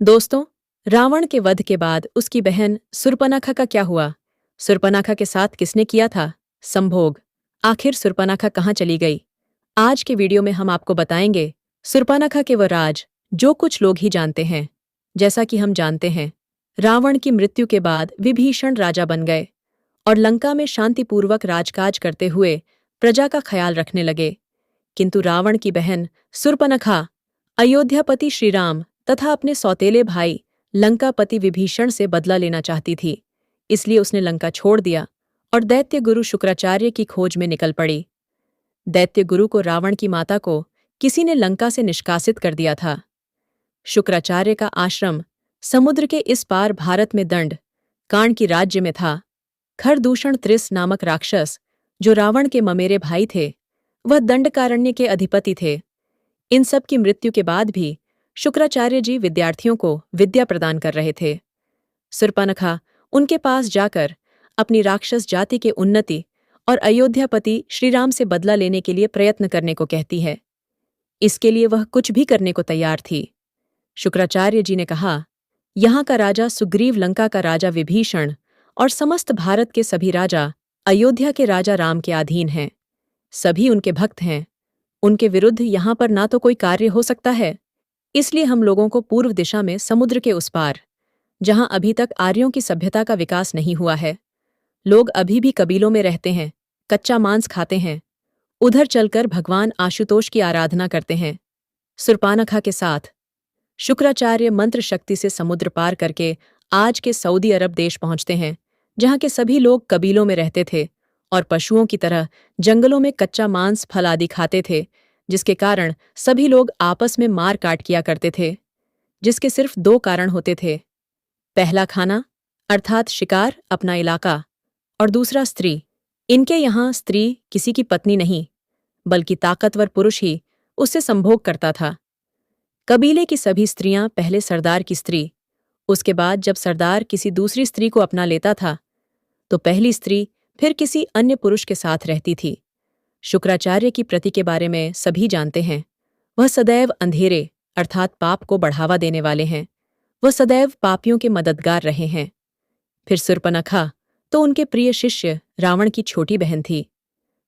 दोस्तों, रावण के वध के बाद उसकी बहन सुर्पनखा का क्या हुआ? सुर्पनखा के साथ किसने किया था संभोग? आखिर सुर्पनखा कहाँ चली गई? आज के वीडियो में हम आपको बताएंगे सुर्पनखा के वो राज जो कुछ लोग ही जानते हैं। जैसा कि हम जानते हैं, रावण की मृत्यु के बाद विभीषण राजा बन गए और लंका में शांतिपूर्वक राजकाज करते हुए प्रजा का ख्याल रखने लगे। किंतु रावण की बहन सुर्पनखा अयोध्यापति श्रीराम तथा अपने सौतेले भाई लंकापति विभीषण से बदला लेना चाहती थी। इसलिए उसने लंका छोड़ दिया और दैत्य गुरु शुक्राचार्य की खोज में निकल पड़ी। दैत्य गुरु को रावण की माता को किसी ने लंका से निष्कासित कर दिया था। शुक्राचार्य का आश्रम समुद्र के इस पार भारत में दंड कांड की राज्य में था। खरदूषण त्रिस नामक राक्षस, जो रावण के ममेरे भाई थे, वह दंडकारण्य के अधिपति थे। इन सब की मृत्यु के बाद भी शुक्राचार्य जी विद्यार्थियों को विद्या प्रदान कर रहे थे। सुर्पनखा उनके पास जाकर अपनी राक्षस जाति के उन्नति और अयोध्यापति श्रीराम से बदला लेने के लिए प्रयत्न करने को कहती है। इसके लिए वह कुछ भी करने को तैयार थी। शुक्राचार्य जी ने कहा, यहाँ का राजा सुग्रीव लंका का राजा विभीषण और समस्त भारत के सभी राजा अयोध्या के राजा राम के अधीन हैं। सभी उनके भक्त हैं। उनके विरुद्ध यहाँ पर ना तो कोई कार्य हो सकता है। इसलिए हम लोगों को पूर्व दिशा में समुद्र के उस पार, जहां अभी तक आर्यों की सभ्यता का विकास नहीं हुआ है, लोग अभी भी कबीलों में रहते हैं, कच्चा मांस खाते हैं, उधर चलकर भगवान आशुतोष की आराधना करते हैं। सुर्पनखा के साथ शुक्राचार्य मंत्र शक्ति से समुद्र पार करके आज के सऊदी अरब देश पहुंचते हैं, जहां के सभी लोग कबीलों में रहते थे और पशुओं की तरह जंगलों में कच्चा मांस फल आदि खाते थे, जिसके कारण सभी लोग आपस में मार काट किया करते थे, जिसके सिर्फ दो कारण होते थे। पहला खाना अर्थात शिकार, अपना इलाका, और दूसरा स्त्री। इनके यहाँ स्त्री किसी की पत्नी नहीं, बल्कि ताकतवर पुरुष ही उससे संभोग करता था। कबीले की सभी स्त्रियां पहले सरदार की स्त्री, उसके बाद जब सरदार किसी दूसरी स्त्री को अपना लेता था तो पहली स्त्री फिर किसी अन्य पुरुष के साथ रहती थी। शुक्राचार्य की प्रति के बारे में सभी जानते हैं। वह सदैव अंधेरे अर्थात पाप को बढ़ावा देने वाले हैं। वह सदैव पापियों के मददगार रहे हैं। फिर सुर्पनखा तो उनके प्रिय शिष्य रावण की छोटी बहन थी।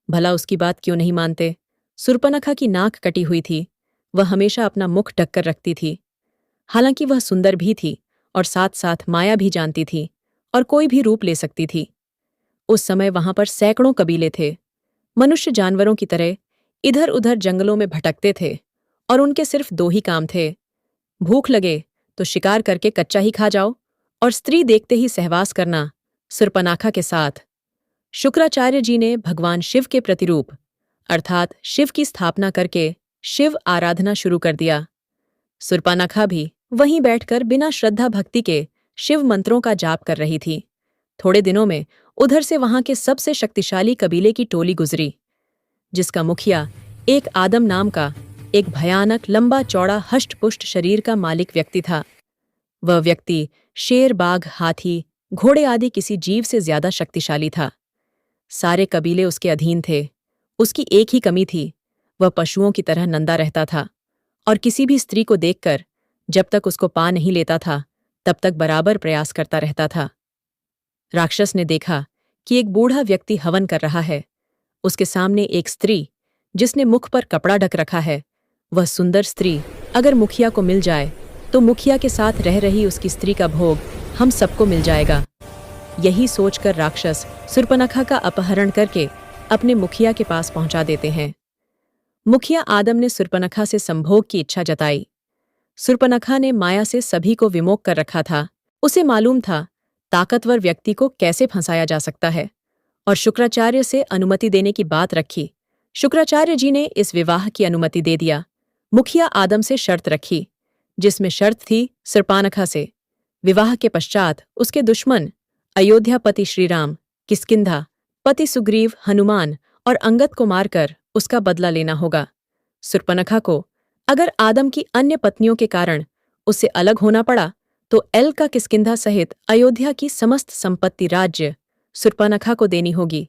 भला उसकी बात क्यों नहीं मानते? सुर्पनखा की नाक कटी हुई थी। वह हमेशा अपना मुख ढककर रखती थी। हालांकि वह सुंदर भी थी और साथ साथ माया भी जानती थी और कोई भी रूप ले सकती थी। उस समय वहां पर सैकड़ों कबीले थे। मनुष्य जानवरों की तरह इधर उधर जंगलों में भटकते थे और उनके सिर्फ दो ही काम थे, भूख लगे तो शिकार करके कच्चा ही खा जाओ और स्त्री देखते ही सहवास करना। सुर्पनखा के साथ शुक्राचार्य जी ने भगवान शिव के प्रतिरूप अर्थात शिव की स्थापना करके शिव आराधना शुरू कर दिया। सुर्पनखा भी वहीं बैठकर बिना श्रद्धा भक्ति के शिव मंत्रों का जाप कर रही थी। थोड़े दिनों में उधर से वहां के सबसे शक्तिशाली कबीले की टोली गुजरी, जिसका मुखिया एक आदम नाम का एक भयानक लंबा चौड़ा हष्टपुष्ट शरीर का मालिक व्यक्ति था। वह व्यक्ति शेर, बाघ, हाथी, घोड़े आदि किसी जीव से ज्यादा शक्तिशाली था। सारे कबीले उसके अधीन थे। उसकी एक ही कमी थी, वह पशुओं की तरह नंगा रहता था और किसी भी स्त्री को देखकर जब तक उसको पा नहीं लेता था तब तक बराबर प्रयास करता रहता था। राक्षस ने देखा कि एक बूढ़ा व्यक्ति हवन कर रहा है। उसके सामने एक स्त्री जिसने मुख पर कपड़ा ढक रखा है। वह सुंदर स्त्री अगर मुखिया को मिल जाए तो मुखिया के साथ रह रही उसकी स्त्री का भोग हम सबको मिल जाएगा। यही सोचकर राक्षस सुर्पनखा का अपहरण करके अपने मुखिया के पास पहुंचा देते हैं। मुखिया आदम ने सुर्पनखा से संभोग की इच्छा जताई। सुर्पनखा ने माया से सभी को विमोख कर रखा था। उसे मालूम था ताकतवर व्यक्ति को कैसे फंसाया जा सकता है और शुक्राचार्य से अनुमति देने की बात रखी। शुक्राचार्य जी ने इस विवाह की अनुमति दे दिया। मुखिया आदम से शर्त रखी, जिसमें शर्त थी सुर्पनखा से विवाह के पश्चात उसके दुश्मन अयोध्यापति श्रीराम, किष्किंधा पति सुग्रीव, हनुमान और अंगद को मारकर उसका बदला लेना होगा। सुर्पनखा को अगर आदम की अन्य पत्नियों के कारण उससे अलग होना पड़ा तो एल का किष्किंधा सहित अयोध्या की समस्त संपत्ति राज्य सुर्पनखा को देनी होगी।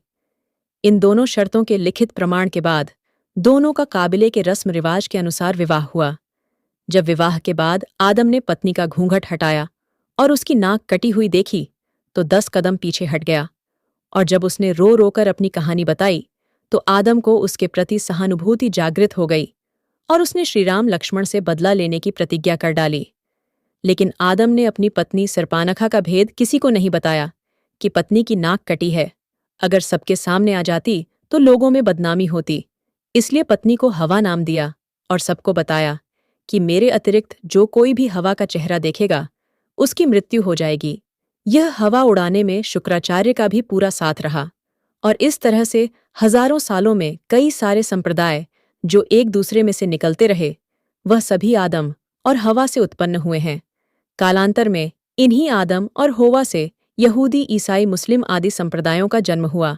इन दोनों शर्तों के लिखित प्रमाण के बाद दोनों का काबिले के रस्म रिवाज के अनुसार विवाह हुआ। जब विवाह के बाद आदम ने पत्नी का घूंघट हटाया और उसकी नाक कटी हुई देखी तो 10 कदम पीछे हट गया। और जब उसने रो रोकर अपनी कहानी बताई तो आदम को उसके प्रति सहानुभूति जागृत हो गई और उसने श्रीराम लक्ष्मण से बदला लेने की प्रतिज्ञा कर डाली। लेकिन आदम ने अपनी पत्नी सर्पानखा का भेद किसी को नहीं बताया कि पत्नी की नाक कटी है। अगर सबके सामने आ जाती तो लोगों में बदनामी होती, इसलिए पत्नी को हवा नाम दिया और सबको बताया कि मेरे अतिरिक्त जो कोई भी हवा का चेहरा देखेगा उसकी मृत्यु हो जाएगी। यह हवा उड़ाने में शुक्राचार्य का भी पूरा साथ रहा और इस तरह से हजारों सालों में कई सारे संप्रदाय जो एक दूसरे में से निकलते रहे, वह सभी आदम और हवा से उत्पन्न हुए हैं। कालांतर में इन्हीं आदम और होवा से यहूदी, ईसाई, मुस्लिम आदि संप्रदायों का जन्म हुआ।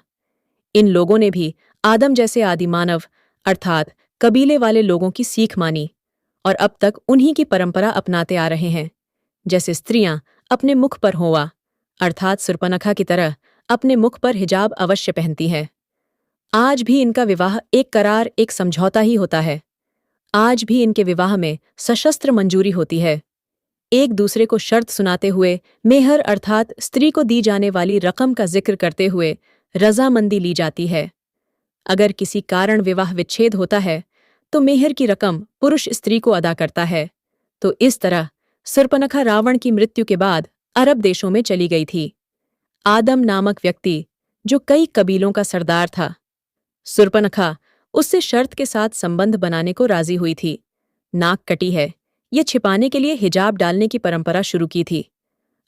इन लोगों ने भी आदम जैसे आदिमानव अर्थात कबीले वाले लोगों की सीख मानी और अब तक उन्हीं की परंपरा अपनाते आ रहे हैं। जैसे स्त्रियां अपने मुख पर होवा अर्थात सुर्पनखा की तरह अपने मुख पर हिजाब अवश्य पहनती हैं। आज भी इनका विवाह एक करार, एक समझौता ही होता है। आज भी इनके विवाह में सशस्त्र मंजूरी होती है। एक दूसरे को शर्त सुनाते हुए मेहर अर्थात स्त्री को दी जाने वाली रकम का जिक्र करते हुए रजामंदी ली जाती है। अगर किसी कारण विवाह विच्छेद होता है तो मेहर की रकम पुरुष स्त्री को अदा करता है। तो इस तरह सुर्पनखा रावण की मृत्यु के बाद अरब देशों में चली गई थी। आदम नामक व्यक्ति जो कई कबीलों का सरदार था, सुर्पनखा उससे शर्त के साथ संबंध बनाने को राजी हुई थी। नाक कटी है यह छिपाने के लिए हिजाब डालने की परंपरा शुरू की थी।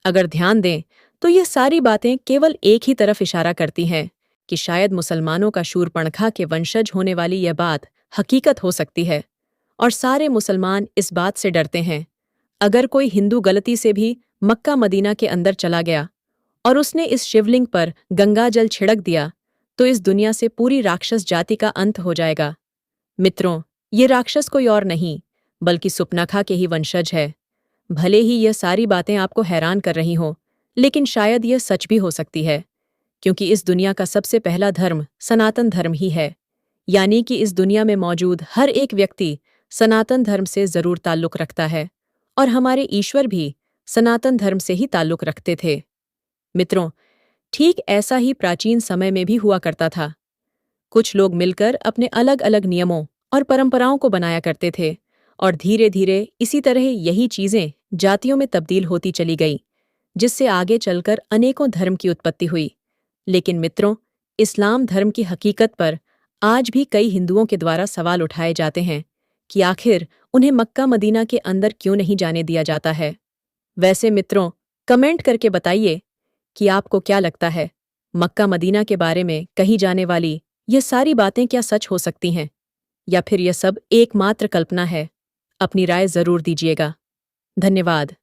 अगर ध्यान दें तो यह सारी बातें केवल एक ही तरफ इशारा करती हैं कि शायद मुसलमानों का शूर्पणखा के वंशज होने वाली यह बात हकीकत हो सकती है और सारे मुसलमान इस बात से डरते हैं। अगर कोई हिंदू गलती से भी मक्का मदीना के अंदर चला गया और उसने इस शिवलिंग पर गंगा जल छिड़क दिया तो इस दुनिया से पूरी राक्षस जाति का अंत हो जाएगा। मित्रों, ये राक्षस कोई और नहीं बल्कि सुर्पनखा के ही वंशज है। भले ही यह सारी बातें आपको हैरान कर रही हों, लेकिन शायद यह सच भी हो सकती है, क्योंकि इस दुनिया का सबसे पहला धर्म सनातन धर्म ही है। यानी कि इस दुनिया में मौजूद हर एक व्यक्ति सनातन धर्म से जरूर ताल्लुक रखता है और हमारे ईश्वर भी सनातन धर्म से ही ताल्लुक रखते थे। मित्रों, ठीक ऐसा ही प्राचीन समय में भी हुआ करता था। कुछ लोग मिलकर अपने अलग अलग नियमों और परंपराओं को बनाया करते थे और धीरे धीरे इसी तरह यही चीजें जातियों में तब्दील होती चली गई, जिससे आगे चलकर अनेकों धर्म की उत्पत्ति हुई। लेकिन मित्रों, इस्लाम धर्म की हकीकत पर आज भी कई हिंदुओं के द्वारा सवाल उठाए जाते हैं कि आखिर उन्हें मक्का मदीना के अंदर क्यों नहीं जाने दिया जाता है। वैसे मित्रों, कमेंट करके बताइए कि आपको क्या लगता है, मक्का मदीना के बारे में कही जाने वाली ये सारी बातें क्या सच हो सकती हैं या फिर यह सब एकमात्र कल्पना है? अपनी राय जरूर दीजिएगा। धन्यवाद।